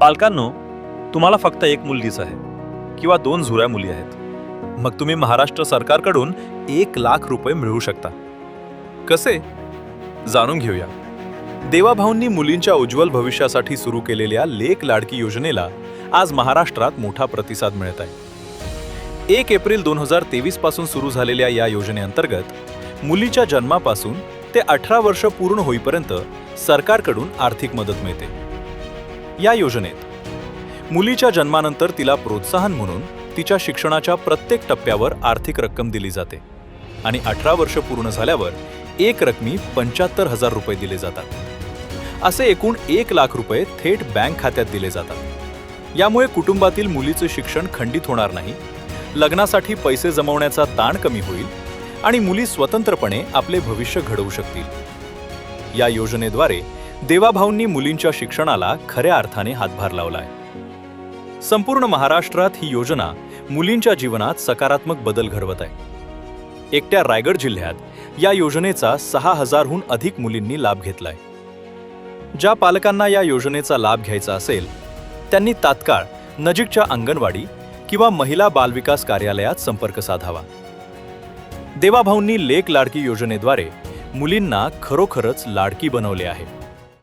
पालकांनो, तुम्हाला फक्त एक मुलगीच आहे किंवा 2 झुऱ्या मुली आहेत. मग तुम्ही महाराष्ट्र सरकारकडून 1,00,000 रुपये मिळवू शकता. कसे? जाणून घेऊया. देवाभाऊंनी मुलींच्या उज्ज्वल भविष्यासाठी सुरू केलेल्या लेक लाडकी योजनेला आज महाराष्ट्रात मोठा प्रतिसाद मिळत आहे. 1 एप्रिल 2023 पासून सुरू झालेल्या या योजनेअंतर्गत मुलीच्या जन्मापासून ते 18 वर्ष पूर्ण होईपर्यंत सरकारकडून आर्थिक मदत मिळते. या योजनेत मुलीच्या जन्मानंतर तिला प्रोत्साहन म्हणून तिच्या शिक्षणाच्या प्रत्येक टप्प्यावर आर्थिक रक्कम दिली जाते आणि 18 वर्ष पूर्ण झाल्यावर एक रकमी 75,000 रुपये दिले जातात. असे एकूण 1,00,000 रुपये थेट बँक खात्यात दिले जातात. यामुळे कुटुंबातील मुलीचे शिक्षण खंडित होणार नाही, लग्नासाठी पैसे जमवण्याचा ताण कमी होईल आणि मुली स्वतंत्रपणे आपले भविष्य घडवू शकतील. या योजनेद्वारे देवाभाऊंनी मुलींच्या शिक्षणाला खऱ्या अर्थाने हातभार लावलाय. संपूर्ण महाराष्ट्रात ही योजना मुलींच्या जीवनात सकारात्मक बदल घडवत आहे. एकट्या रायगड जिल्ह्यात या योजनेचा 6,000हून अधिक मुलींनी लाभ घेतलाय. ज्या पालकांना या योजनेचा लाभ घ्यायचा असेल त्यांनी तात्काळ नजीकच्या अंगणवाडी किंवा महिला बालविकास कार्यालयात संपर्क साधावा. देवाभाऊंनी लेक लाडकी योजनेद्वारे मुलींना खरोखरच लाडकी बनवले आहे.